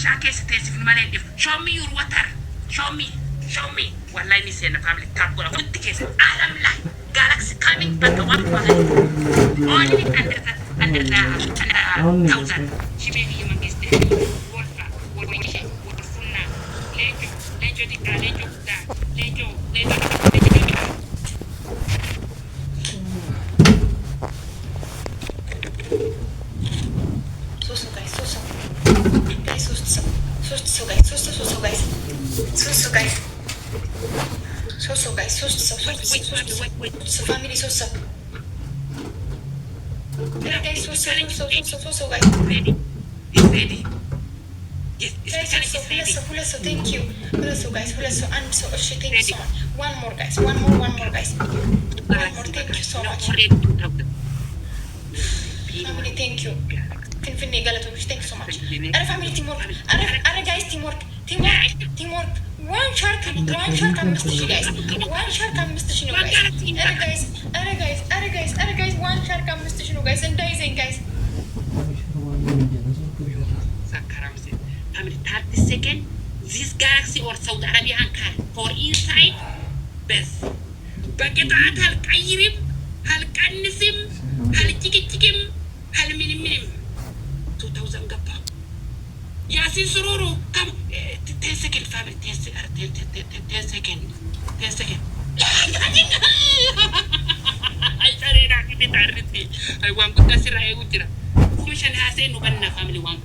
Bishaan keessa teessifnu malee dhiif. Show me your water. Show me. Wallahi ni seenna family tap godha. Hundi keessa alam lai. Galaxy coming bakka waan bahan. Only under the thousand. Shibeli human beings. Wolfa. Wolfunna. Lejo dika. Lejo. So family so. Guys, so guys. Ready. Yes, guys, so thank you. Guys, and so thank you so much. One more guys. One more guys. Thank you so much. Family, thank you. Thank you so much. Our family teamwork. Our guys teamwork. One shark and Mr. guys. One shark and Mr. guys. Other guys, one shark and Mr. guys, and Dyson guys. Family 30 seconds. This galaxy or Saudi Arabia car for inside best. Bagetat hal kayrim, hal kanisim, hal chikim, hal minim. 2000 gappa. Yasin sururu come 10 seconds family 10 seconds. Ay sarena kita tariti. Ay wan ko kasi ra ego tira. Kumishan hase no banna family wan.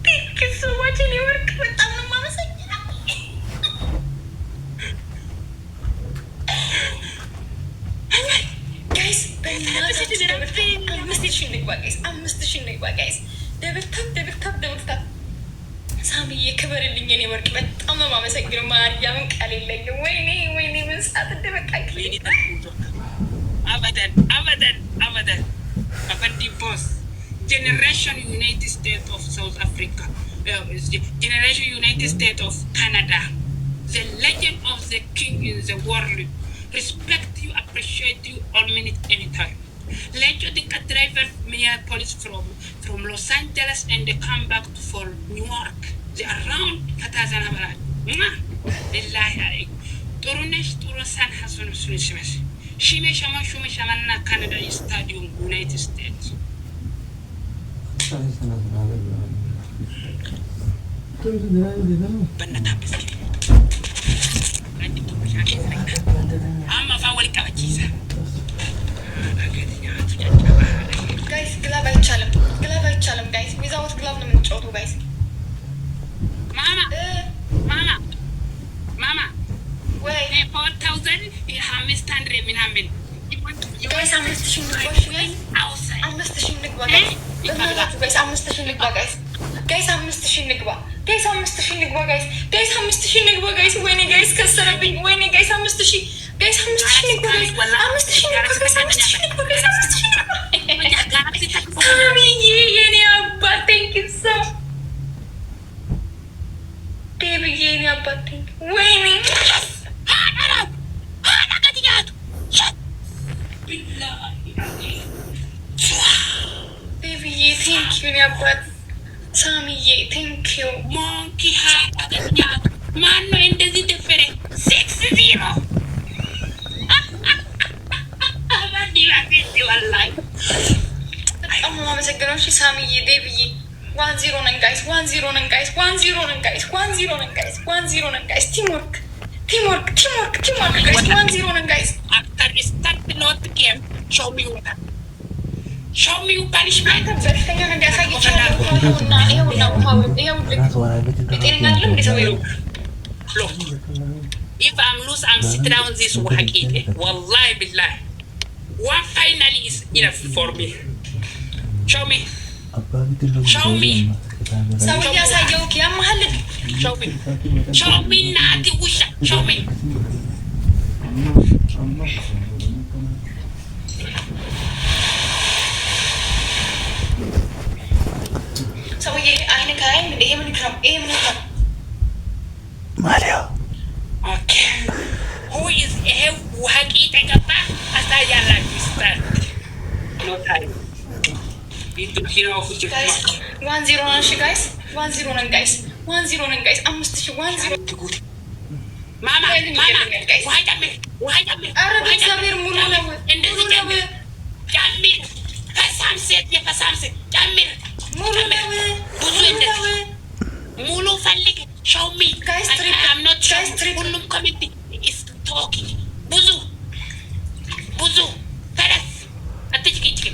Thank you so much in your work. Mama sakit. Guys, I'm Mr. Shinigwa, guys. Double tap. Sami የክበርልኝ የኔ ወርቅ በጣም ነው የማመሰግነው። ማርያምን ቃል የለኝም። ወይኔ ምን ሰዓት እንደበቃኝ abadan Abandi boss generation United States of South Africa generation United States of Canada the legend of the king in the world respect you appreciate you all minute anytime let you the driver Minneapolis from Los Angeles and they come back to for New York they around Katazana Barat billahi alayk turunesh turusan hasun sunishimesh shime shama na Canada stadium United States banata bisi amma fa wali kabachisa guys glove አይቻልም guys without glove ነው የምንጫወተው guys mama ወይ 4000 500 ምናምን guys 5000 ንግባ guys 5000 ንግባ guys 5000 ንግባ guys ወይኔ guys ከሰረብኝ ወይኔ guys 5000 ንግባ guys 5000 የኔ አባት thank you so baby የኔ አባት ወይኔ baby thank you የኔ አባት ሳሚዬ thank you monkey ha ማን ነው እንደዚህ ደፈረ 60 አባዲ ያፊት ወላሂ በጣም ማመሰግነው እሺ ሳሚዬ ቤቢዬ 10 ነን ጋይስ 10 ነን ጋይስ teamwork guys 10 ነን ጋይስ after start not game show me punishment በስተኛ እንዲያሳይቻለሁ ይሄውና በጤነኛ አይደለም እንደሰው look if I'm loose I'm sit down this wahaqite wallahi billahi one finally is enough for me show me ሰውዬ ሳየው ያማህል show me ናቲ ውሻ show me ሰውዬ አይነ ካይም ይሄ ምን ይከራም ማሪያ okay who is a wahaqite gaba asayala more time. Guys, 1-0 on she guys. 1-0 on guys. 1-0 on guys. I'm must 1-0. Mama, why the me? Arabic Sabir Mulana. Jamil. Kasamset. Jamil. Mulu Falik. Show me. Guys, I'm not guys Ulum committee is talking. Buzu. Taras. Atiki.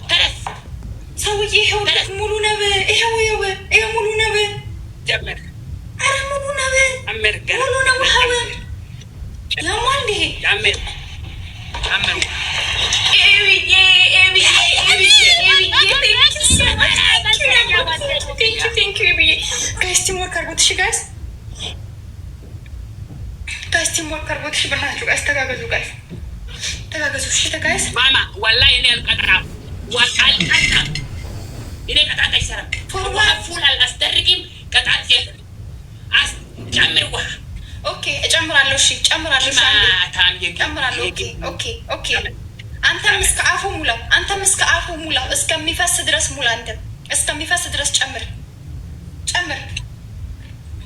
Taras. سوي إيه هو مولونا به إيه مولونا به جمر أنا مولونا به أمريكا مولونا وحاول يا مالي جمر thank you guys teamwork أربط شيء guys teamwork أربط شيء بناتو guys تجاوزوا شيء guys ماما والله إني القطعة إني قطعة يسرق فول الأسترقيم قطعة يسرق جمر واحد أوكي أجمر على شيء جمر على أوكي أنت مسك عفو مولا اسكمي فاس درس مولا أنت اسكمي فاس درس جمر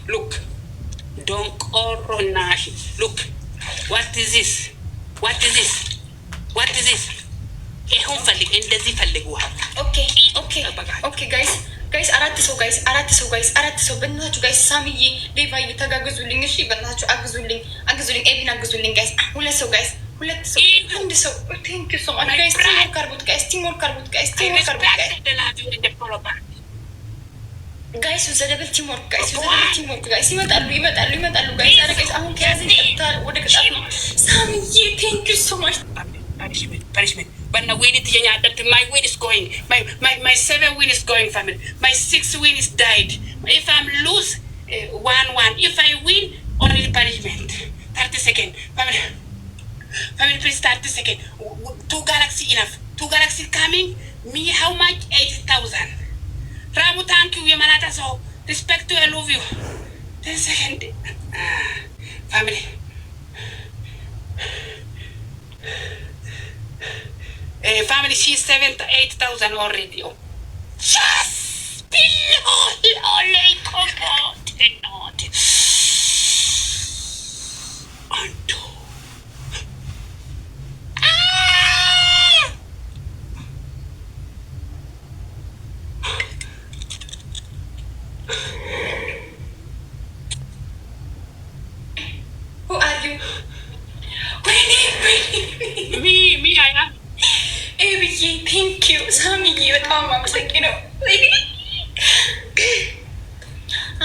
look don't coronashi look what is this هم فلق እንደዚህ ፈልጉها اوكي guys አራት ሰው በእናታችሁ guys ሳሚዬ ሌቫይ ተጋግዙልኝ እሺ በእናታችሁ አግዙልኝ ኤቢን አግዙልኝ guys ሁለት ሰው አንድ ሰው thank you so much guys teamwork አርጉት guys with the double teamwork guys ይመጣሉ guys አረ guys አሁን ከያዘኝ ይጣል ወደ ቅጣት ነው ሳሚዬ thank you so much punishment but now win it my win is going my 7 win is going family my 6 win is died if I'm lose 1-1 if I win only punishment 30 seconds family please 30 seconds 2 galaxy enough 2 galaxy coming me how much 80,000 Ramu thank you Yamanata so respect to I love you 10 seconds family family she's 7,000-8,000 already yes Billy come on not Anto who are you me I am ኤቢዬ ቴንክ ዩ ሳሚዬ በጣም አመሰግነው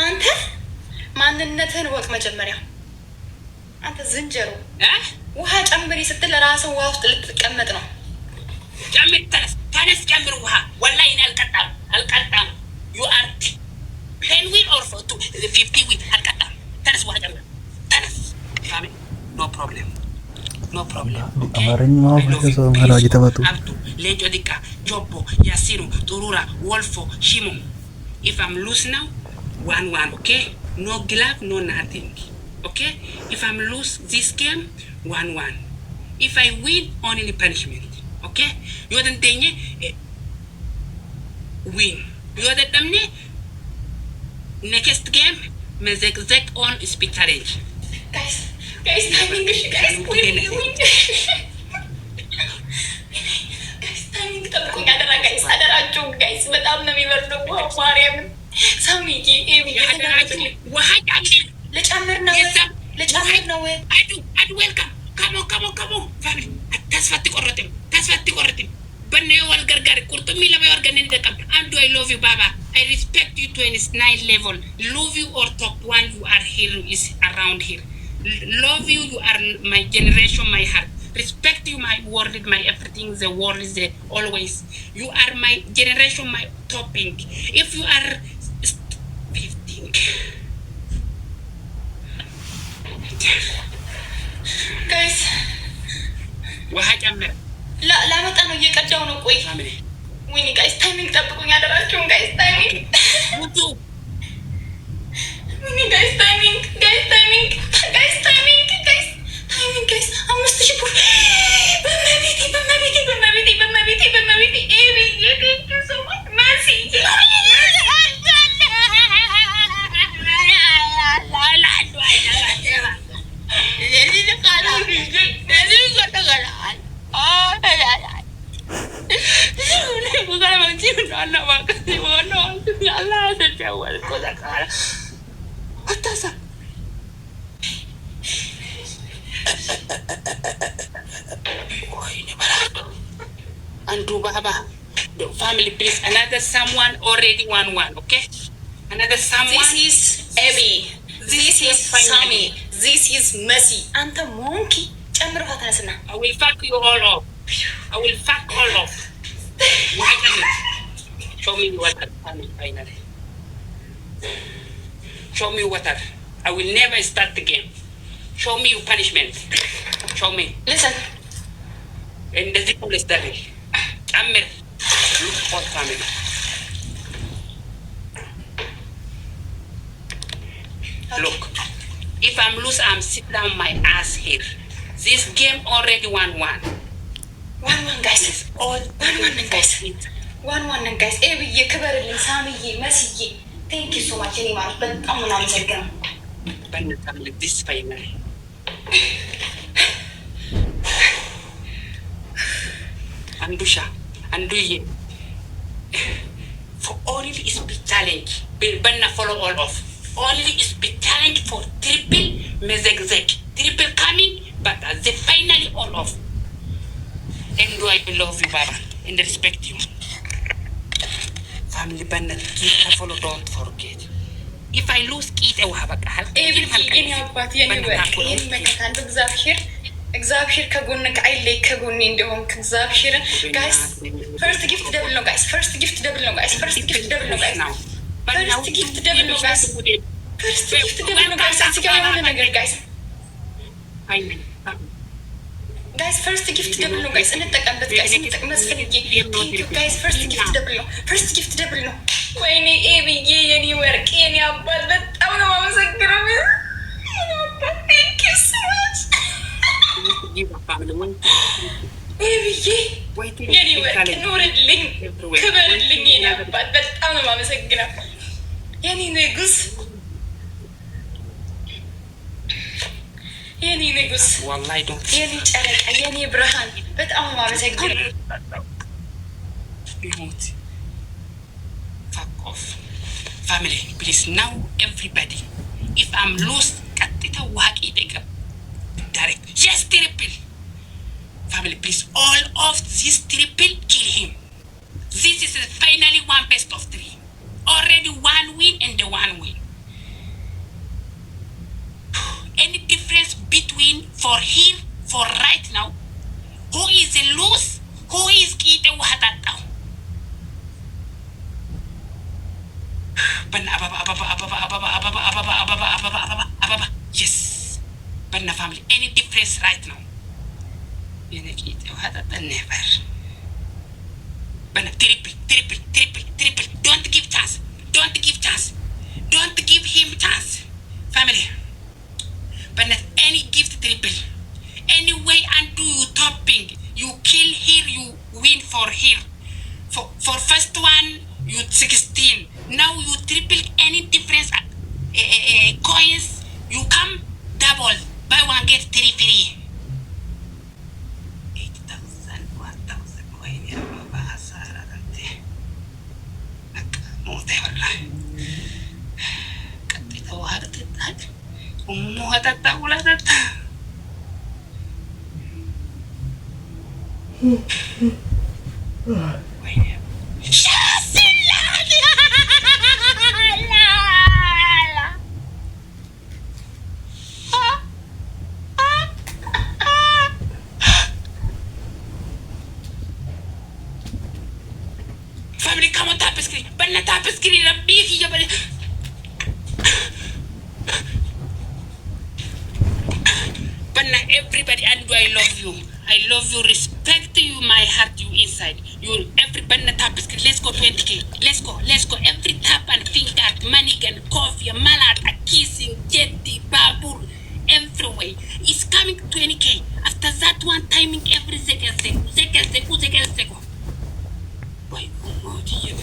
አንተ ማንነትህን ወቅ መጀመሪያ አንተ ዝንጀሮ ውሃ ጨምሪ ስትል ራስህ ውሃ ውስጥ ልትቀመጥ ነው ጨምር ተነስ ጨምር ውሃ ወላሂ እኔ አልቀጣም you are 10 win or 50 win አልቀጣም ተነስ ውሃ ጨምር ተነስ family no problem አማርኛ ማወቅ ሰው ማራጅ ተባቱ ሌንጮ ዲቃ ጆቦ ያሲሩ ጡሩራ ወልፎ ሺሙ if I'm lose now 1-1 okay no glove no nothing okay if I'm lose this game 1-1 if I win only punishment okay yo dan tenye win yo da tamne next game mezek on speak challenge guys timing win timing ጠብቁኝ አደራ አደራችሁ guys በጣም ነው የሚበርደው ማርያም ሳሚዬ ኤቢ ውሃ ልጨምር ነው አዱ welcome come on family ተስፋት ቆረጥም በነዮ ወልገርጋር ቁርጥሚ ለበይ ወርገን እንደቀም አንዱ I love you baba I respect you to 29 level love you or top 1 you are here is around here love you are my generation my heart respect you my world my everything the world is there always you are my generation my topping if you are 15 guys ውሃ ጨምር ላመጣ ነው እየቀዳው ነው ቆይ ወይኔ guys timing ጠብቁኝ አደራችሁ guys timing ወይኔ guys timing guys 5000 ብር በመቤቴ What does that? And do Baba. The family, please. Another someone already won one, okay? Another someone. This is Abby. This is Sammy. This is Messi. And the monkey. I will fuck you all up. I will fuck all up. Show me water, family, finally. Show me water. I will never start the game. Show me your punishment. Show me. Listen. And the people is that. Amir. Look all family. Okay. Look. If I'm loose, I'm sit down my ass here. This game already 1-1. 1-1, guys. All 1-1, guys. 1-1, guys. Every year, Kabaril, Sammy, Messi. Thank you so much, anyone. But I'm not second. But this final. Andusha, Anduye. For only speed challenge, Banna follow all off. Only speed challenge for triple mezegzeg. Triple coming, but the finally all off. And do I love you, Baba, and respect you. Family Banna, follow, don't forget. If I lose, eat a wabakal. Everything in your party, anywhere. In Mexican, Exabshir Kagunak, I like Kagun in the home Exabshir. Guys, first gift devil no guys. First gift devil no guys. First gift devil no guys. First gift devil no guys. First gift devil no guys. Let's go on again, guys. Guys, first gift devil no guys. And it's a guys. And it's a guys. First gift devil no. First gift devil no. When anywhere, any but I don't know what's a girl. Thank you so much. Give a family one. Waiting anywhere, can link, cover link, but I'm not a second. Any negus. Any negus. Well, I don't. Any Charlotte, any Abraham, but I'm not a second. Fuck off. Family, please now, everybody. If I'm lost, cut it a whack it up. Direct. Just triple. Family, please, all of this triple, kill him. This is finally 1 best of 3. Already 1 win and the 1 win. Any difference between for here, for right now? Who is a loose? Who is kita wahatataw? Yes. Banna family, any difference right now? Never. Banna triple. Don't give chance. Don't give chance. Don't give him chance. Family. Banna any gift triple. Anyway, undo you topping. You kill here, you win for here. For first one, you 16. Now you triple any difference. Coins, you come double. Buy one, get 3 free. 8,000, 1,000 coin. Family, come on, tap screen. Banna tap screen. Banna everybody, and I love you. I love you, respect you, my heart, you inside. You every banna tap screen. Let's go 20k. Let's go. Every tap and finger, money and coffee, malad, a kissing, jetty, babur, everywhere. It's coming 20k. After that one timing every second. Why? Oh, dear.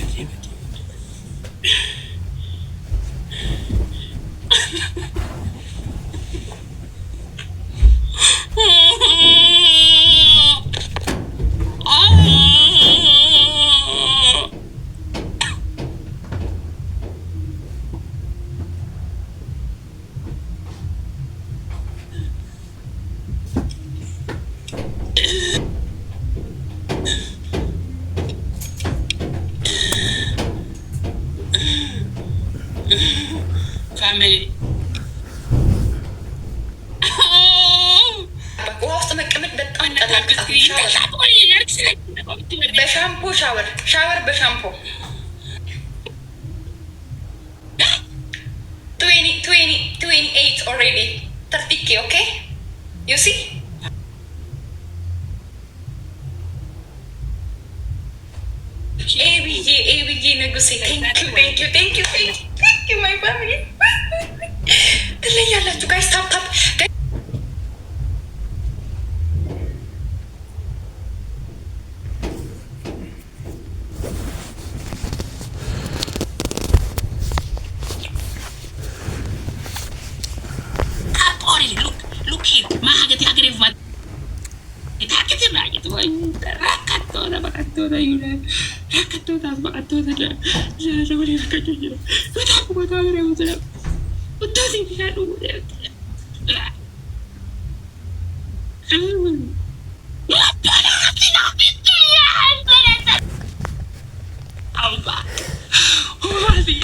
family. ውስጥ መቀመጥ በጣም ጠላቅ በሻምፖ ሻወር በሻምፖ 28 already 30k okay you see ABJ ንጉሴ thank you my family ትለያላችሁ guys tap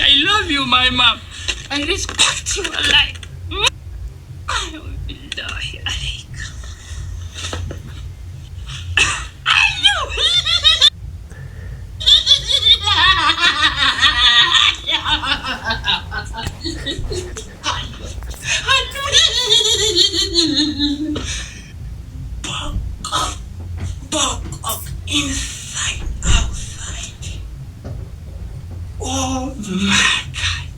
I love you, my mom. I respect you a lot. Inside, outside. Oh my God.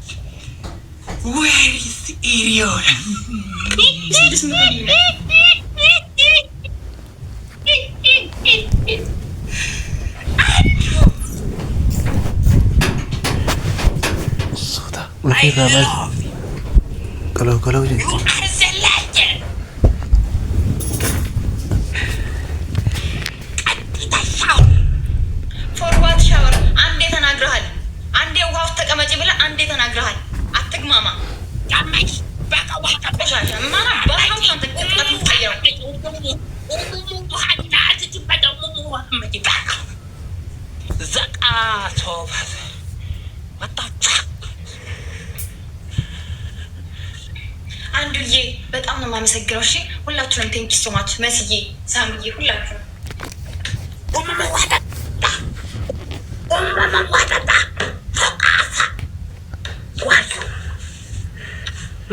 Where is Irion? I love you. Kalau je. You are the legend. For what shower? አንዴ ተናግረሃል። አንዴ ውሃ ውስጥ ተቀመጪ ብለህ አንዴ ተናግረሃል። አትግማማ። Damage. Back away. ቆሻሻ ማና ባታው ካንተ ቅጣት ይታየው። ዘቃ ሶፋስ ወጣች። አንዱዬ በጣም ነው የማመሰግነው። እሺ ሁላችሁንም ቴንክ ዩ ሶ ማች መስዬ፣ ሳምዬ ሁላችሁም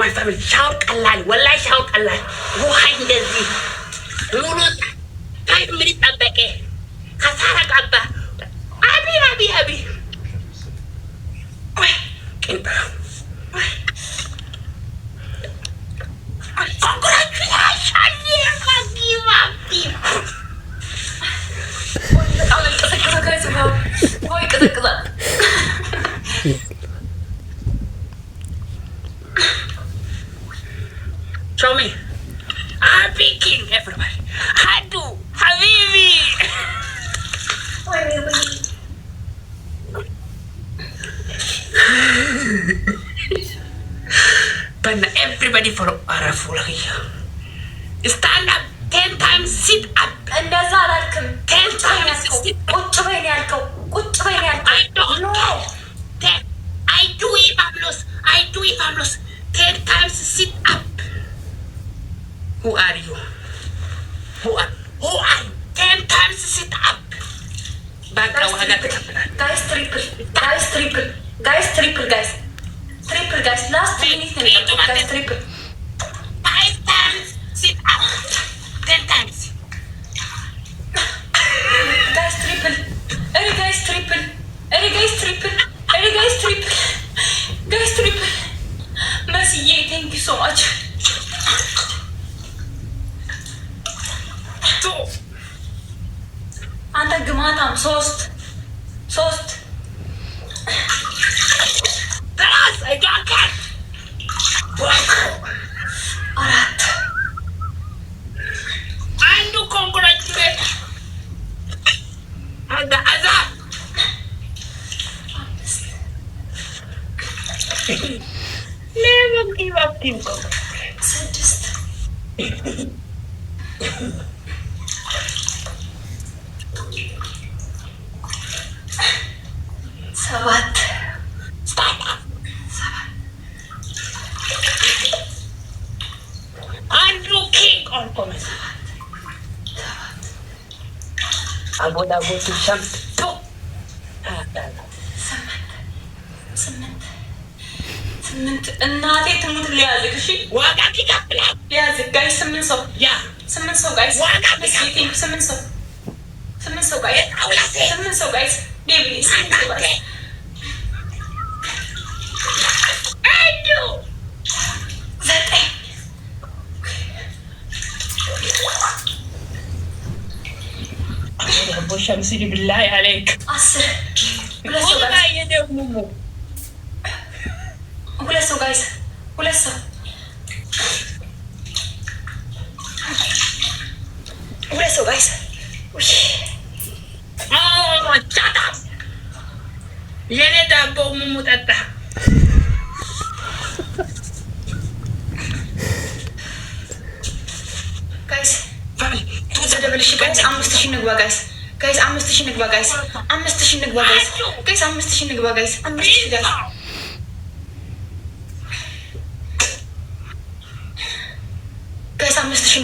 ማይ ፋሚሊ ሻወር ቀላል ወላሂ ሻወር ቀላል ውሃ እንደዚህ ሙሉ ታይም ምን ይጠበቀ ከሳራ ቀባ አቢ ወይ ቅንጣ Show me. I'm picking everybody. Hadu, Habibi. But everybody for Arafulaki. Stand up 10 times, sit up. And that's all I can. 10 times, sit up. I don't know. I do if I'm lost. 10 times, sit up. Who are you? Who are you? 10 times, sit up. Back now, I got the camera. Guys, triple. Last 3 minutes, guys, triple. 5 times, sit up. 10 times. Guys, triple. Mercy, thank you so much. 2. አንተ ግማታም 3 Plus, I don't care. 4 I do congratulate. And the other. Never give up, people. 7 Stop. orkomes. Aboda botu shamt. Tu. ስምንት እናቴ ትሙት ሊያዝክ እሺ ዋጋ ቢከፍላ ሊያዝክ ጋይስ ስምንት ሰው ጋይስ ዋጋ ስምንት ሰው ጋይስ ዴቪ ስምንት ሰው ጋይስ አይዱ ዘጠኝ አቦ ሸምሲ ቢላሂ አለይክ 10 ዋጋ የደሙሙ ሁለት ሰው ጋይስ ቻታ የኔ ዳቦ ሙሙ ጠጣ ጋይስ ተደበልሽ ጋይስ 5000 ንግባ ጋይስ 5000 ንግባ ጋይስ 5000 ንግባ ጋይስ 5000 ንግባ ጋይስ 5000 ጋይስ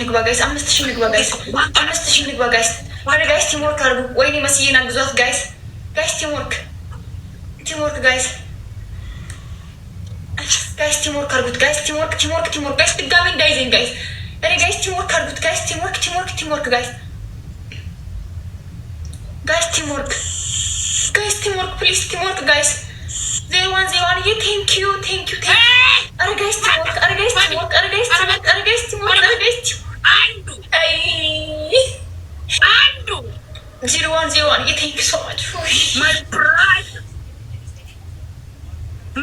ንግባ ጋይስ 5000 ንግባ ጋይስ 5000 ንግባ ጋይስ ወደ ጋይስ ቲምወርክ አድርጉ። ወይኔ መስዬና ግዟት ጋይስ ቲምወርክ ጋይስ ቲምወርክ አድርጉት ጋይስ ቲምወርክ ጋይስ ድጋሚ እንዳይዘኝ ጋይስ እኔ ጋይስ ቲምወርክ አድርጉት ጋይስ ቲምወርክ ጋይስ ቲምወርክ ፕሊዝ ቲምወርክ ጋይስ 0101 ዬ ቴንክ ዩ አረ ጋይስ ቲምወርክ አንዱ 0101 ዬ ቴንክ ዩ ሶ ማች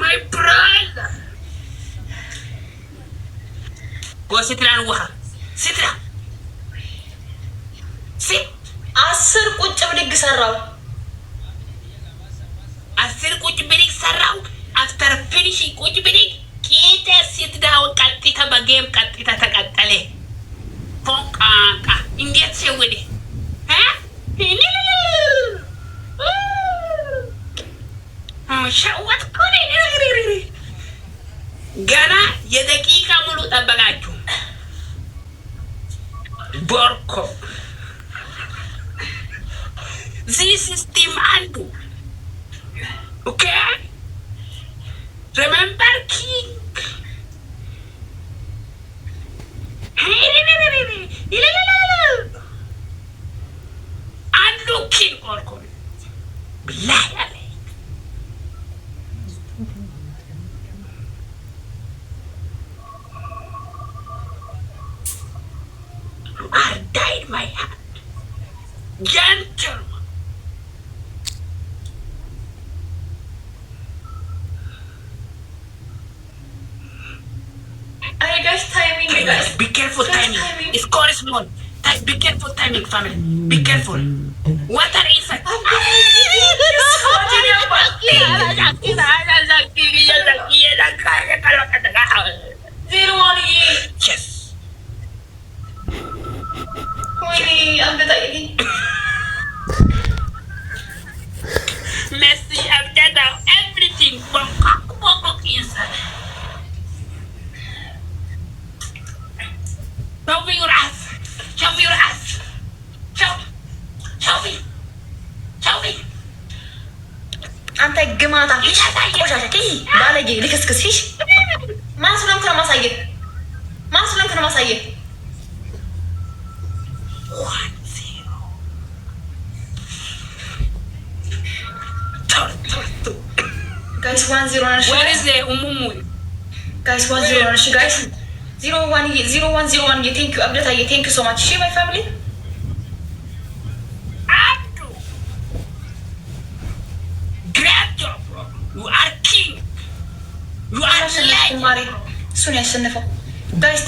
my brother go sit down sit 10 ቁጭ ብድግ ሰራው 10 ቁጭ ብድግ ሰራው after finishing ቁጭ ብድግ ቂጤ sit down ቀጥታ በጌም ቀጥታ ተቀጠለ ፎቃቃ እንዴት ሲወዲ ሸወት ኮኔ ገና የደቂቃ ሙሉ ጠበቃችሁ ቦርኮ this system አንዱ okay remember king አንዱ king ቦርኮ billahi died my hand. Gentle. Hey guys, timing, guys. Be careful, timing. It's chorus mode. Be careful, timing, family. Be careful. Water inside. Yes. Messi, Abdada, everything inside. Show me your ass. Show me. አንተ ግማታ ቆሻሻ ባለጌ ልክስክስሽ ማስለም ከማሳየት guys 10 where is the umumu guys 10 guys 0101 thank you Abdata thank you so much she my family Abdu great job bro you are king you are legend Mari soon ያሸነፈው guys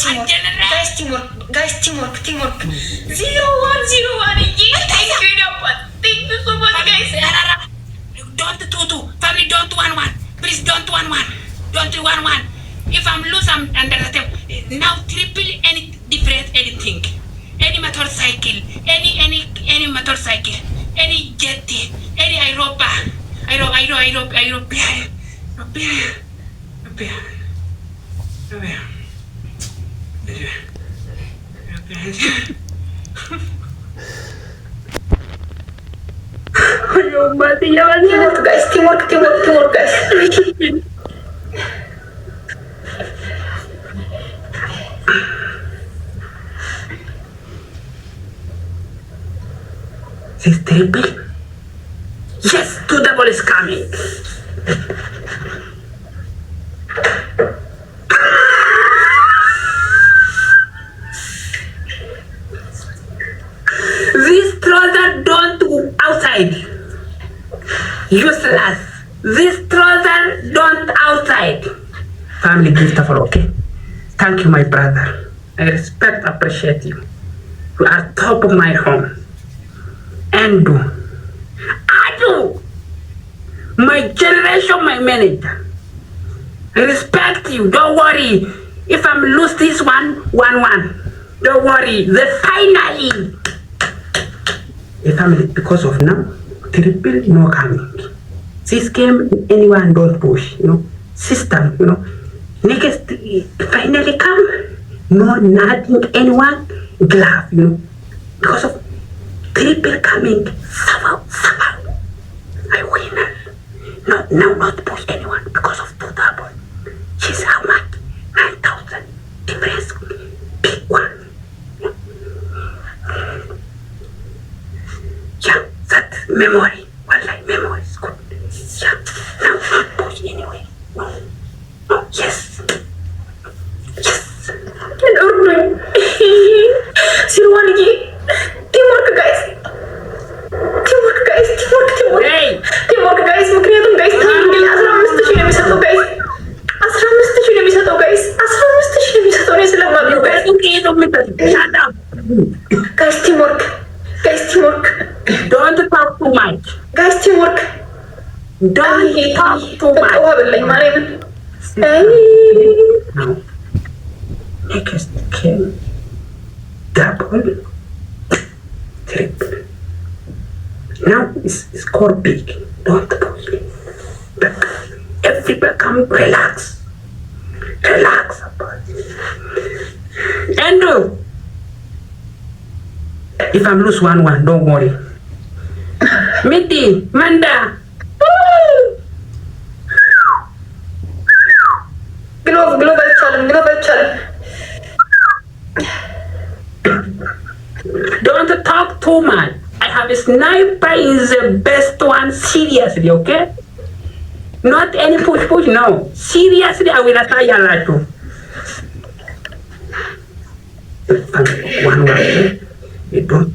teamwork 0101 thank you so much guys don't tutu family don't 1-1 please don't 1-1 if I'm lose I'm under the table now triple any different anything any motorcycle any motorcycle any jet any Europa Ayo mati jangan Teamwork guys, teamwork guys. This triple. Yes, two double is coming. This trouser don't go outside. Useless. This trouser don't outside. Family gift for okay. Thank you, my brother. I respect, appreciate you. You are top of my home. And Adu, my generation, my manager. I respect you. Don't worry. If I'm lose this one, 1-1. Don't worry. The finally. If I'm because of now, triple no coming. This game, anyone don't push. You know, system. You know, next finally come. No, nothing. Anyone glove. You know, because of triple coming. Somehow. I win. No, not push anyone because of two double. She's how much? 9,000. Difference. Big one. Yeah, that memory. Wallahi, memory is good. Yeah, now not push anyway. No. Yes. Siruan lagi. Teamwork guys. Hey. Teamwork guys. Makanya guys. Tinggal 15 sih bisa tuh guys. 15 sih bisa tuh guys. 15 sih bisa tuh nih selama lu guys. Shut up. Guys, teamwork. Don't talk too much. Guys, teamwork. Don't talk too much. Oh, بالله ما علينا. Now, next game. Double. Triple. Now it's score big. Don't push it. But everybody come relax. Andrew. If I'm lose 1-1, don't worry. Medi, Manda. Global challenge. Don't talk too much. I have a sniper is the best one. Seriously, okay? Not any push. No. Seriously, I will attack you like you. 1-1. You don't.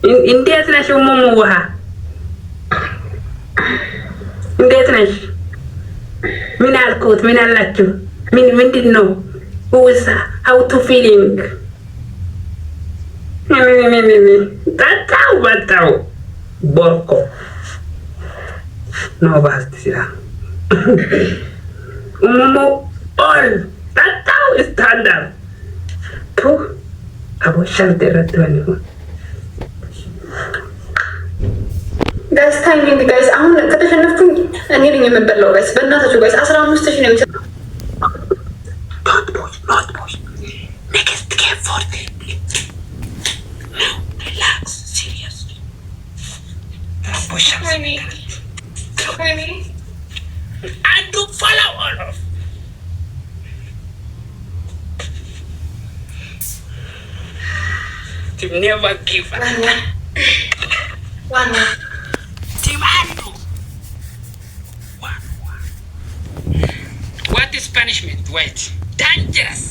In death na siya umumuha. In death na siya. Minalkot, minalacho. Min didn't know who was how to feeling. Batao. Borko. No basta sila. Umumu all. Batao is standard. To abo shantera tuan. Guys, timing guys. አሁን ከተሸነፍኩኝ እኔ ነኝ የምበላው guys. በእናታችሁ guys 15 ሺህ ነው የሚሰጠው. Not push. Next game for them. Now, relax, seriously. Don't push us. Honey. And to follow all of. To never give up. One. Team Andrew. 1-1. What is punishment? Wait. Dangerous.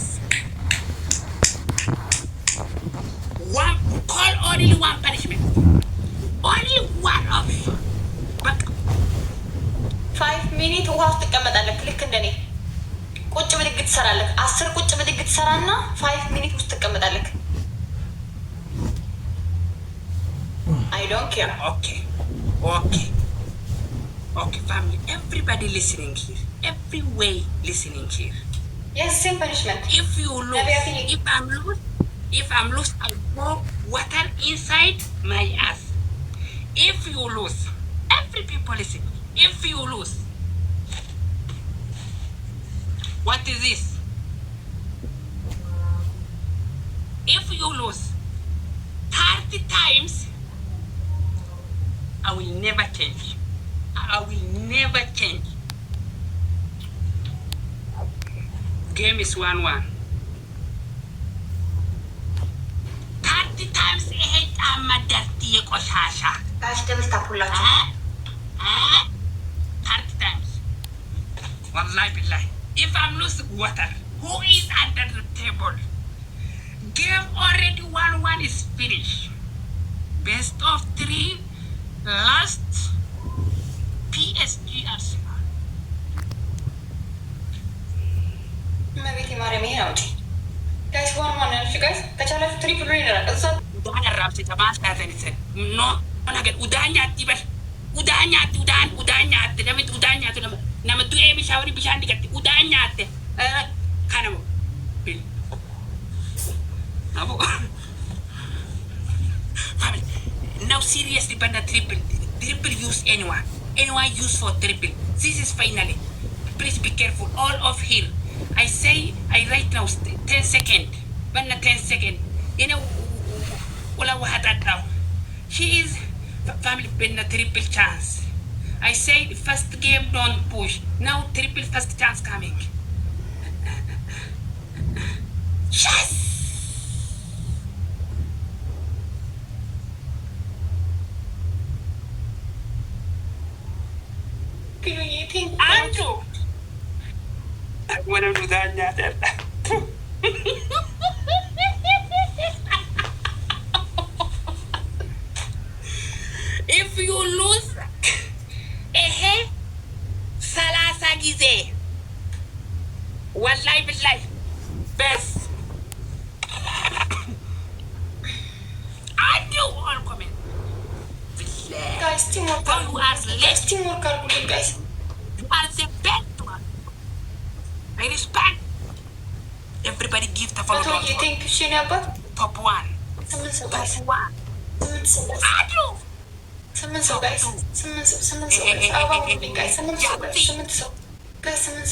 Call only one punishment. Only one option. But 5 minutes ውሃ ውስጥ ትቀመጣለህ። ልክ እንደኔ ቁጭ ብድግ ትሰራለህ። 10 ቁጭ ብድግ ትሰራና 5 minutes ውስጥ ትቀመጣለህ። I don't care. Okay, family. Everybody listening here. Every way listening here. Yes, same punishment. If you lose, if I'm loose, I pour water inside my ass. If you lose, every people listen. If you lose, What is this? If you lose 30 times, I will never change. I will never change. Game is 1-1. 30 times I'm a dirty koshasha. Guys, don't stop pulling. 30 times. Wallahi billahi. If I'm losing water, who is under the table? Game already 1-1 is finished. Best of 3, last PSG Arsenal. Medi marami out. Guys, 1-1. If you guys, kachala 3 winner. Udanya rabsi tamas kata ni sen. No, naget udanya tiba. Udanya Damit udanya tu nama tu Bishaan Bishaan dikat udanya te. Kana mo. Bil. Abo. Now seriously, banda triple use anyone use for triple. This is finally. Please be careful, all of here. I right now 10 seconds. Banda 10 seconds. You know, wala wahatat now. She is family banda triple chance. I say the first game don't push. Now triple first chance coming. Yes. Andrew! I want to do that. If you lose, salasa gize. Wallahi billahi. Best. Andrew, all comment. Guys, teamwork. Let's teamwork, guys. You are the best one. I respect. Everybody give the follow. What do you think, Shinaba? Top 1. Guys. Top 1. Aduh. Someone so, guys. Abbaa Abdii, guys. Someone so. Guys, someone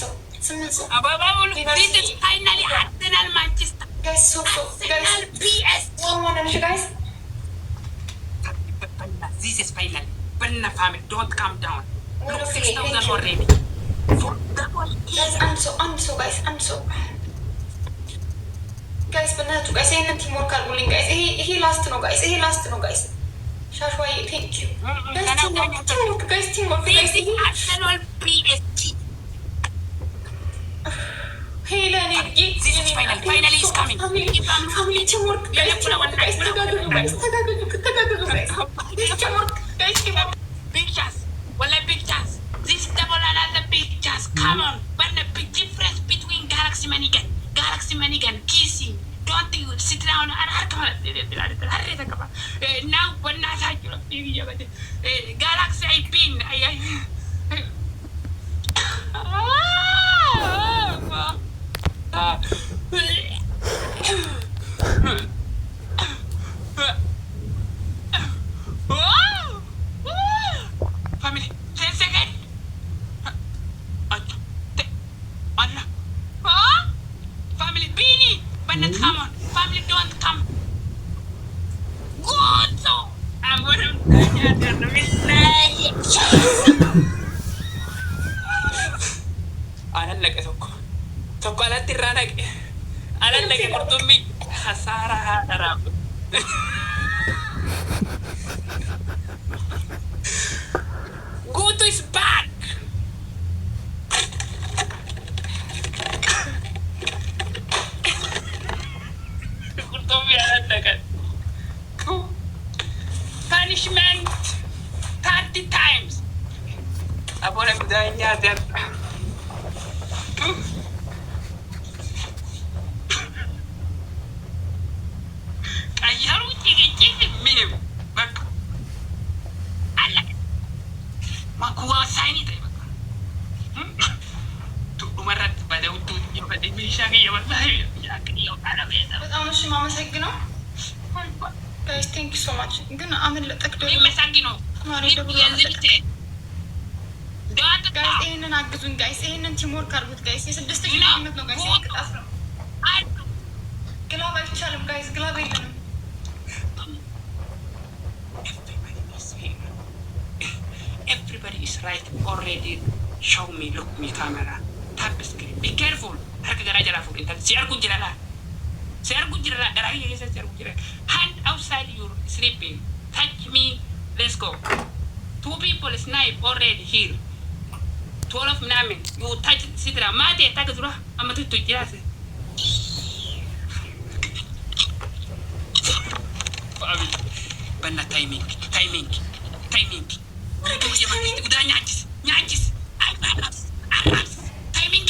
so. Abbaa Abdii, this is finally Arsenal Manchester. Guys, so. Arsenal PSG. 1-1, guys. This is final. Banana family, don't calm down. Look, 6,000 already. For double Guys, I'm so, guys. Guys, banana, guys. I need teamwork, guys. He lost, no, guys. Shashwai, thank you. Guys, teamwork, guys. This is Arsenal PSG. Hey, Lenny, this is final. Finally is coming. Family, teamwork, guys. Big chance. Well, a big chance. This double another big chance. Come on. But the big difference between Galaxy Manigan, kissing. Don't you sit down and now, but not Galaxy I pin. Family, 10 seconds. Family, Beanie, but not come on. Family, don't come. Good, so I'm going to alan lagi toko alat tirana alan lagi kurtumi hasara harap. Guto is back. Kurtumi alat lagi. Punishment 30 times. Apa nak budaya dan ayam cik minum. Bak. Alah. Mak kuasa ini tak bak. Tu umarat pada utut yang pada Bishaan ya wallahi ya kini orang beda. በጣም እሺ ማመሰግነው guys, thank you so much. ግን አመለጠክ ደግሞ ይመሰግነው ማሪ ደብሩ ጋይስ ይሄንን አግዙን ጋይስ ይሄንን ቲምወርክ አድርጉት ጋይስ የስድስት ሺህ ልዩነት ነው ጋይስ ቅጣት ነው ግላብ አይቻልም ጋይስ ግላብ የለንም everybody is right already show me look me camera tap screen be careful harka garaja rafu intan share gujirala garaja yesa share gujirala hand outside your sleeping touch me let's go 2 people snipe already here 12 namen you touch sidra mate takazura amatu tujirase banna timing udah nyajis aras timing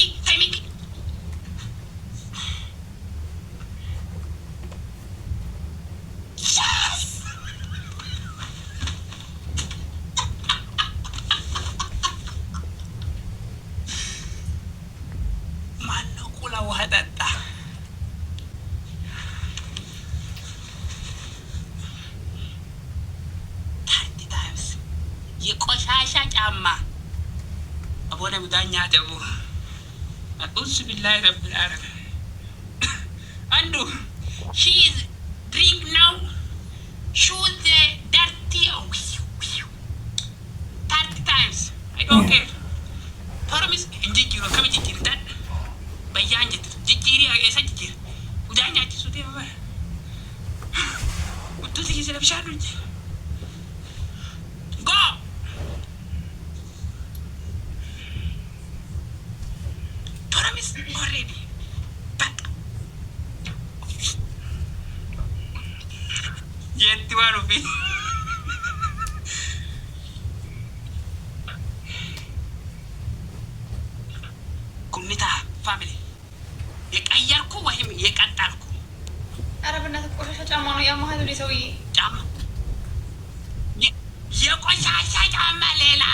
yes mana kula wahadatta የቆሻሻ ጫማ አቦነ ሙዳኛ ደቡ አቁስ ቢላሂ ረብል ዓለሚን አንዱ she is drink now shoot the dirty 30 times I don't care promise injikiro kami jikir dan bayan jit jikiri esa jikir udanya jisude baba utu sigi sele bishanu go promise already but yet waru bi kunita family የቀየርኩ ወይም የቀጠልኩ ኧረ በእናትህ ቆሻሻ ጫማ ነው ያማሃል እንደ ሰውዬ ጫማ የቆሻሻ ጫማ ሌላ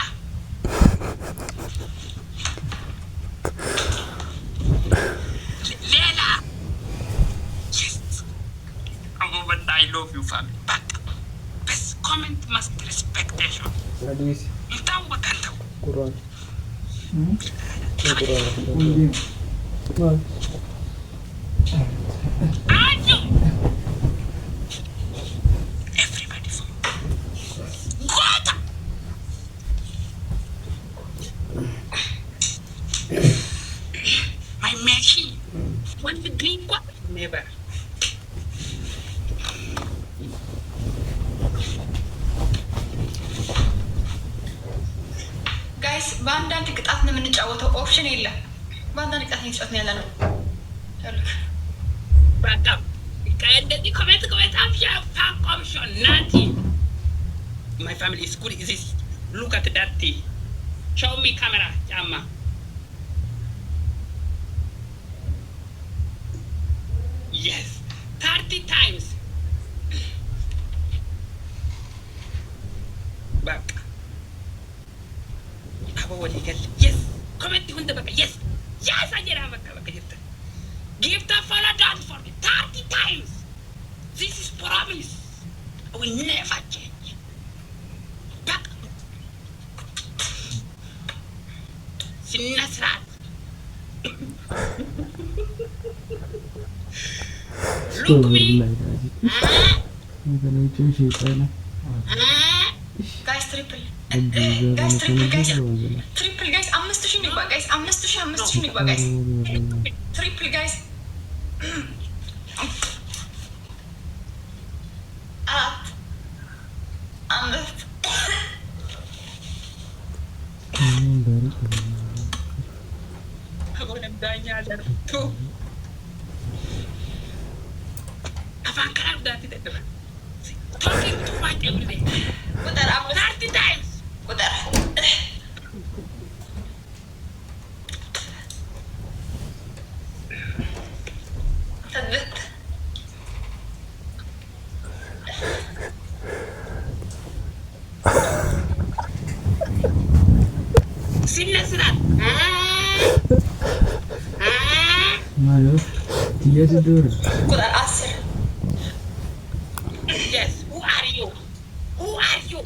but I love you family but best comment must respectation entau bakantau Quran ayo everybody for God my machine want to drink what never በአንዳንድ ቅጣት ነው የምንጫወተው ኦፕሽን የለም በአንዳንድ ቅጣት ነው የተጫወትን ያለ ነው በጣም ከእንደዚህ ኮሜንት አብሻ ፋቆምሾን ናቲ my family is good is this look at that thing show me camera ጫማ yes 30 times back what you get yes comment on the back yes I get a back give the follow down for me 30 times this is promise I will never change back sinasrat look me guys triple guys 5000 ንግባ guys 5000 ንግባ guys triple guys Afaan kana udah tidak ada. Talking too much every day. Putar apa? 30 times. Putar. ثبت. Sini serat. Malu, dia tidur. Putar asir. Yes, who are you? Who are you?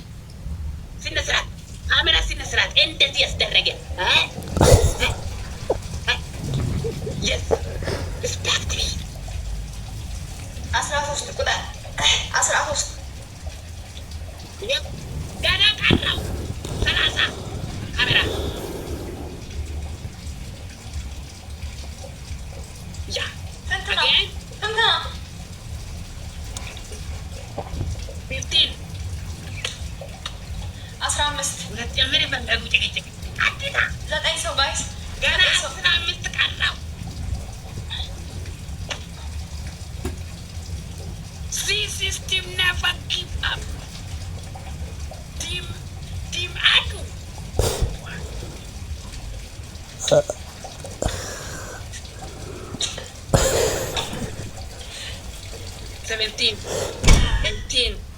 Sini serat. Kamera sini serat. Ente dia sedang አምስት ሁለት ጀምር ይፈልጉ ጭቅጭቅ አዲታ 9 ሰው ጋይስ ገና 15 ቀረው። System never give up. Team Adu. 17, 18.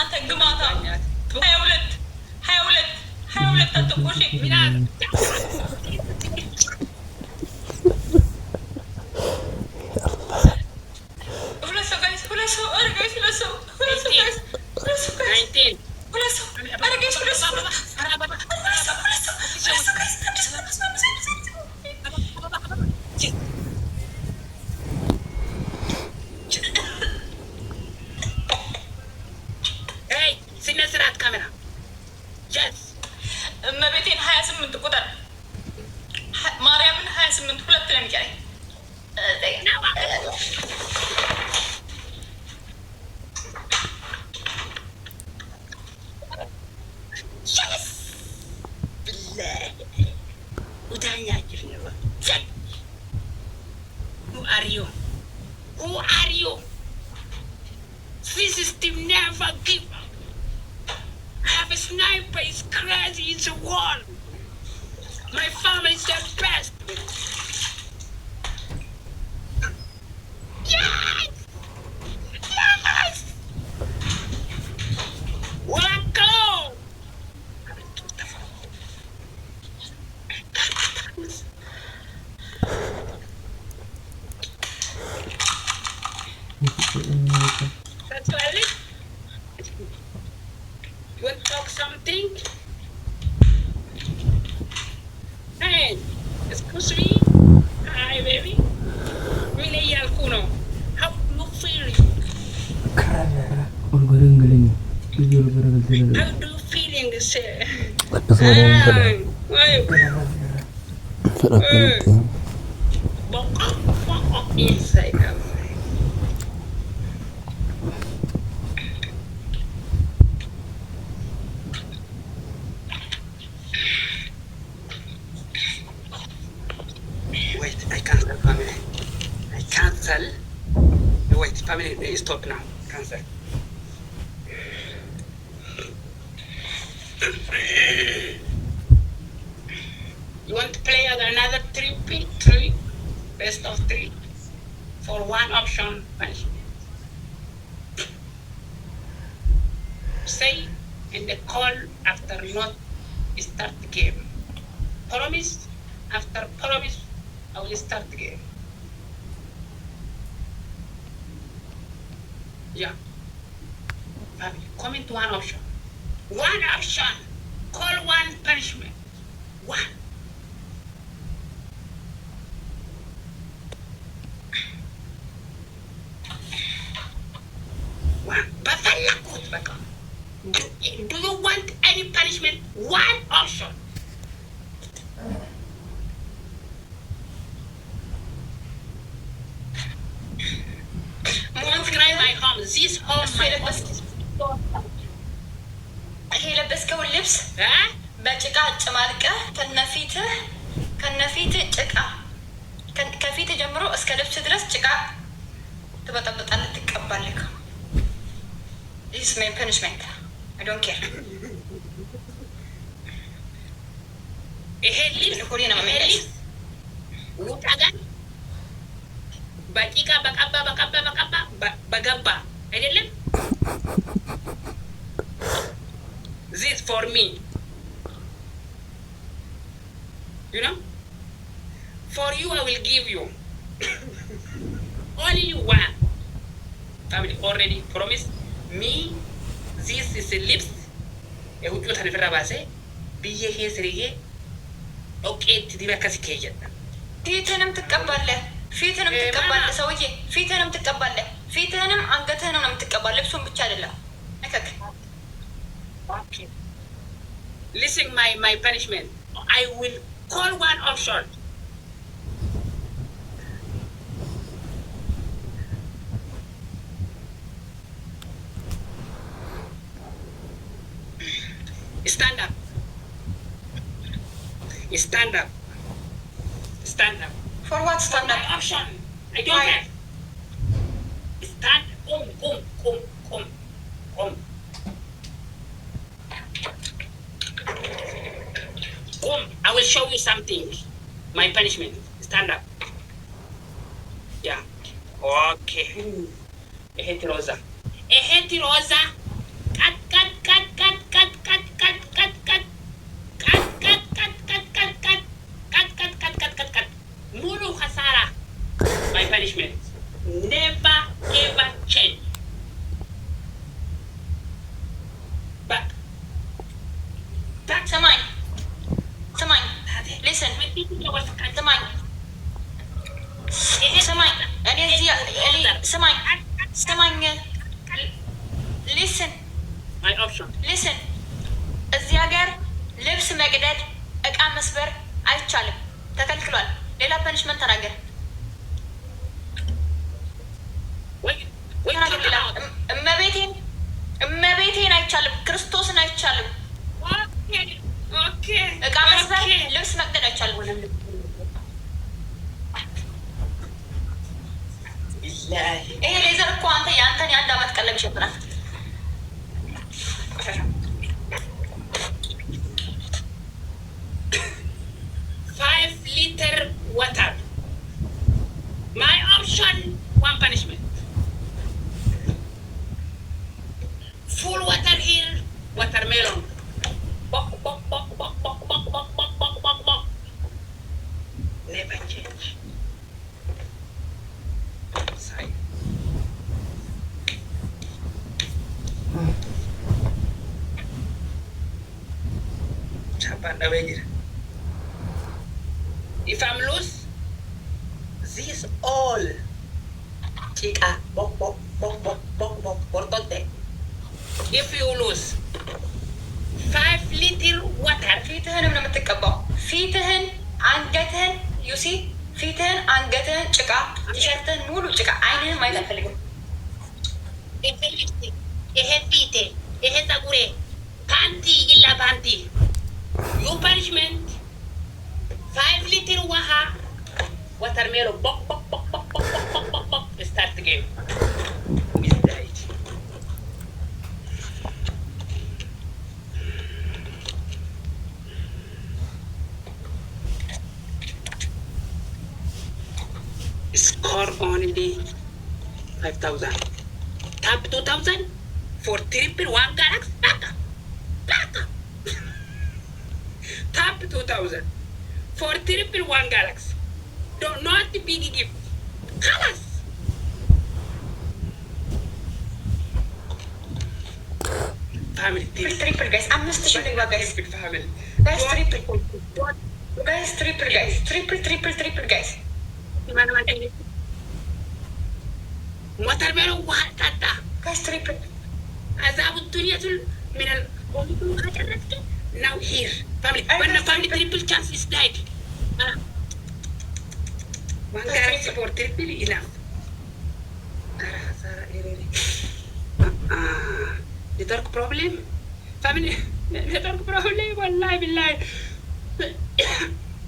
አንተ ግማታ 22 አትቆሽ ሚናር እመቤቴን 28 ቁጥር ማርያምን 28 ሁለት ነው የሚቀረኝ። Who are you? This system never give up. I have a sniper, is crazy, it's a wall. My family is the best. Yes! Yes! Wanna go? That's all it. You want to talk something? Hey, excuse me. Hi, baby. Really, Yalkuno. How you feeling? How do you feeling, sir? Inside out. Wait, I cancel family. I cancel. Wait, family, stop now. Cancel. You want to play another 3 best of 3 for one option punishment. Say in the call after not start the game. Promise after promise I will start the game. Yeah. Family, comment one option. One option. Call one punishment. One. One. Do you want any punishment? One option. Describe my home. This home, my home. ይሄ የለበስከውን ልብስ በጭቃ ጭማልቀህ ከነፊትህ ጭቃ ከፊት ጀምሮ እስከ ልብስ ድረስ ጭቃ ትበጠብጣለህ፣ ትቀባለህ። This is my punishment. I don't care. ይሄ ልብስ ውጣጋን በጭቃ በገባ አይደለም። This for me. You know? For you I will give you. Only you one. Family already promised me this is a lips. Ehutu tanifra base. Biye he seriye. Okay, tidiba kasi kejet. ፊትህንም ትቀባለህ፣ ፊትህንም ትቀባለህ፣ ሰውዬ ፊትህንም ትቀባለህ፣ ፊትህንም አንገትህንም ነው የምትቀባለህ። ልብሱን ብቻ አይደለም። ነከክ Okay. Listen my punishment. I will call one option. Stand up. Stand up. Stand up. For what stand My up? option. I don't Why? have. Stand. Come. Come. I will show you something. My punishment. Stand up. Yeah. Okay. Rosa. Rosa. Cut. Mulu hasara. My punishment. Never ever change. Back. Samay. Listen. Samay. Samay. Listen. My option. Listen. እዚህ ሀገር ልብስ መቅደድ፣ እቃ መስበር አይቻልም፣ ተከልክሏል። ሌላ ፐኒሽመንት ተናገር። Wait. ተናገር ሌላ። እመቤቴን አይቻልም፣ ክርስቶስን አይቻልም። Okay. እቃ መስበር፣ ልብስ መቅደድ አይቻልም። ይሄ ሌዘር እኮ አንተ የአንተን የአንድ አመት ቀለብ ይሸፍናል። 5 liter water. My option, one punishment. Full water here, watermelon. Bok. Never change. Sorry. Chapan away here. If I'm loose, this all. Chica, bok. If you lose 5 liter water, ፊትህንም ነው የምትቀባው። ፊትህን፣ አንገትህን፣ ዩሲ ፊትህን፣ አንገትህን ጭቃ፣ ቲሸርትህን ሙሉ ጭቃ፣ አይንህን ማየት አልፈልግም። ይሄ ፊቴ፣ ይሄ ፀጉሬ፣ ፓንቲ ይላ ፓንቲ። You punishment 5 liter ውሃ watermelon bok. Start the game. Misdied. Score only 5,000. Tap 2,000 for triple one galaxy. Back up. Tap 2,000 for triple one galaxy. Don't not the big gift. Colors. Family ትሪፕል ጋይስ 5,000 ልግባ ጋይስ። family. ጋይስ ትሪፕል ጋይስ። ትሪፕል ጋይስ። watermelon واحد تاتا. ጋይስ ትሪፕል عذاب الدنيا من now here. Family. When the family triple chance is died. One galaxy for triple enough. Network problem? Family, network problem? Wallahi billahi.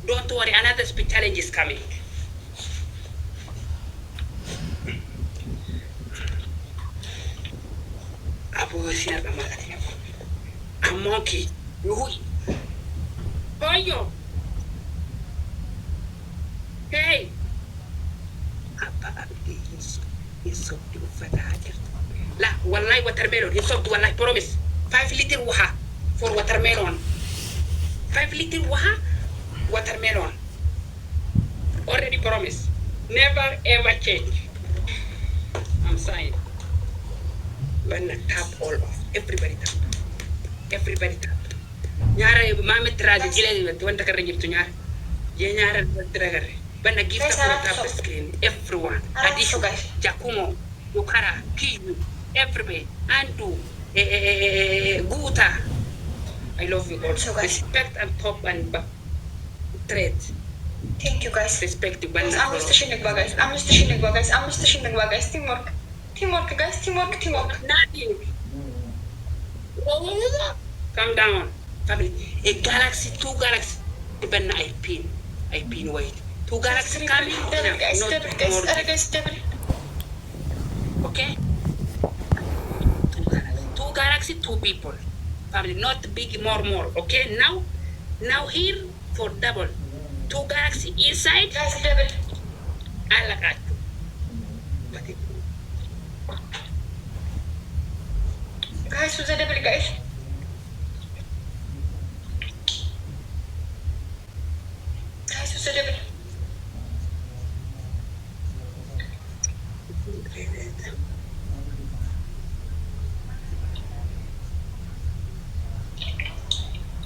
Don't worry, another speed challenge is coming. Abu sinar kamalati. A monkey. Oyo. Hey. Abbaa Abdii is so beautiful. La, wallahi watermelon. He sold wallahi promise. 5 liter waha for watermelon. 5 liter waha watermelon. Already promise. Never ever change. I'm saying. When I tap all off. Everybody tap. Nyara mama traje jile wanda karre jirtu nyara. Ye nyara dragare. Bana gift for tap screen. Everyone. Adishu Jakumo, Yukara, Kiyu, everybody. Andu, Guta. I love you all. Respect and top and back. Trade. Thank you guys. Respect you. Bana. 5,000 ልግባ ጋይስ። 5,000 ልግባ ጋይስ። 5,000 ልግባ ጋይስ። Teamwork guys. Teamwork. Nothing. Calm down. family. A galaxy, two galaxy. Even I pin wait. Two galaxy coming. guys, Not double, guys. more. Guys, double. Okay. Two galaxy, two people. Family, not big, more. Okay. Now here for double. Two galaxy inside. Guys, double. I like that. Guys, who's a double, guys? Guys, who's a double?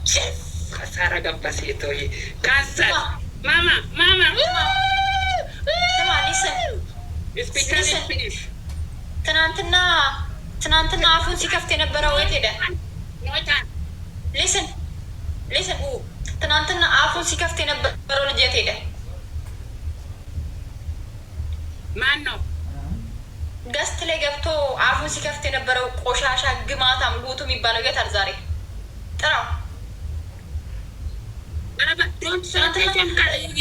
Yes. Kasara gabas itu. Kasar. Mama. Come on, listen. Speaker is Listen. finished. ትናንትና አፉን ሲከፍት የነበረው የት ሄደ? No time. Listen. ትናንትና አፉን ሲከፍት የነበረው ልጅ የት ሄደ? ማን ነው? ገስት ላይ ገብቶ አፉን ሲከፍት የነበረው ቆሻሻ ግማታም ጉቱ የሚባለው የት አለ ዛሬ? ጥራው። Don't say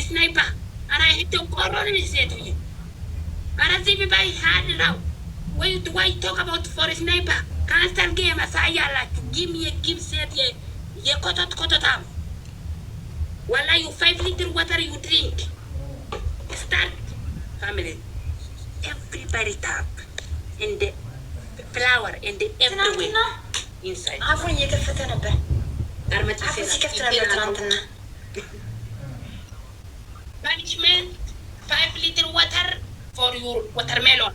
sniper. And I hit the corner and said to you. And I see by hand now. Why you talk about for a sniper? Constant game as I like to give me a gift set ye kotot am. Well, you 5 liter water you drink. Start family. Everybody tap in the flower in the everywhere inside. አፉን እየከፈተ ነበር። አፉን ሲከፍት ነበር ትናንትና። Punishment 5 liter water for your watermelon.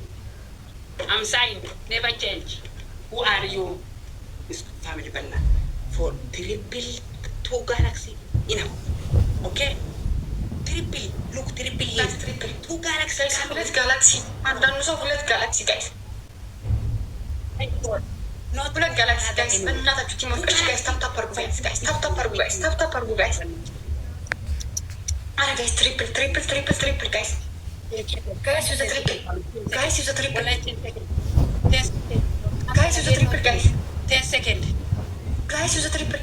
I'm saying never change. Who are you? This family banana for triple 2 galaxy. Okay? Triple. Look, triple here. Triple. 2 galaxy. ሁለት ጋላክሲ አንዳንዱ ሰው ሁለት ጋላክሲ ጋይስ ሁለት ጋላክሲ ጋይስ በእናታችሁ ቲሞርቆች ጋይስ ታፕታፕ አርጉ ጋይስ ታፕታፕ አርጉ ጋይስ አረ ጋይስ ትሪፕል ጋይስ ጋይስ ዩዘ ትሪፕል ጋይስ 10 seconds. ጋይስ ዩዘ ትሪፕል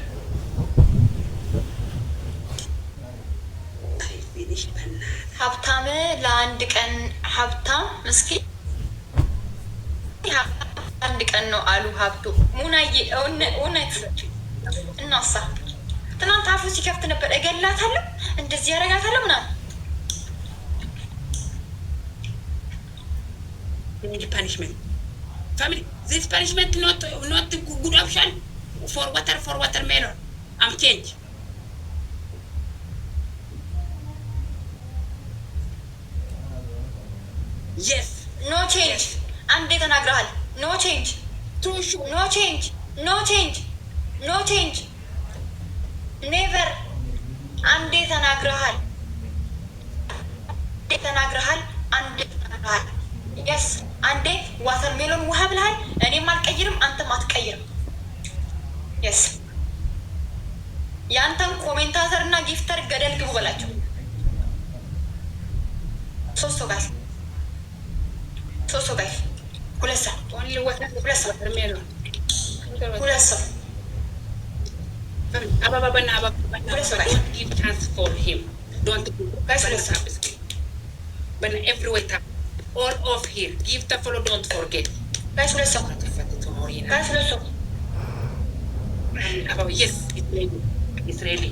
ሀብታም ለአንድ ቀን ሀብታም ምስኪን አንድ ቀን ነው አሉ ሀብቱ ሙናዬ እውነት እናሳ ትናንት አፉ ሲከፍት ነበር እገላታለሁ እንደዚህ ያደርጋታለሁ ምናምን punishment family this punishment not good option for watermelon I'm change yes no change አንዴ ተናግረሃል no change never አንዴ ተናግረሃል yes አንዴ ዋተርሜሎን ውሃ ብለሃል እኔም አልቀይርም አንተም አትቀይርም yes ያንተን ኮሜንታተር እና ጊፍተር ገደል ግቡ በላቸው ሶስት ሰው ጋይስ ሁለት ሰው Abbaa give chance for him don't but everywhere tap all of here give the follow don't forget guys ሁለት ሰው Abbaa yes it's ready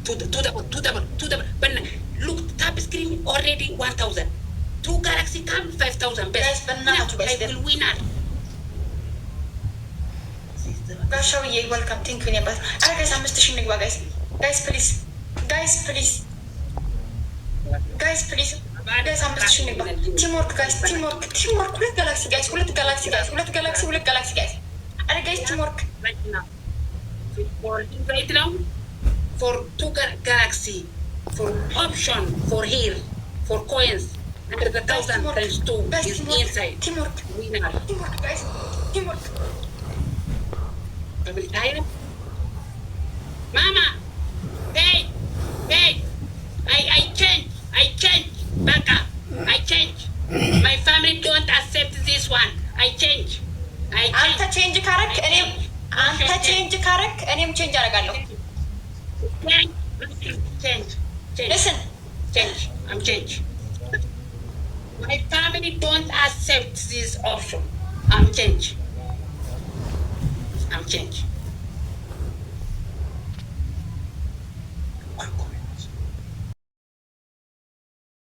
to the but look tap screen already 1000 2 galaxy come 5000 guys በእናታችሁ guys will win it ጋሻውዬ welcome thank you ነበር አረ ጋይስ 5000 ንግባ guys please guys 5000 ንግባ ቲምወርክ ሁለት ጋላክሲ ጋይስ አረ ጋይስ ቲምወርክ right now for 2 galaxy for option for here for coins under the 1000 times 2 is inside ቲምወርk guys ቲምወርk Family tired? Mama! Hey! I change! Back up! I change! My family don't accept this one. I change! አንተ ቼንጅ ካረክ እኔ እኔም ቼንጅ አደርጋለሁ። Listen. Change. I'm change. My family don't accept this option. I'm change. I'm change.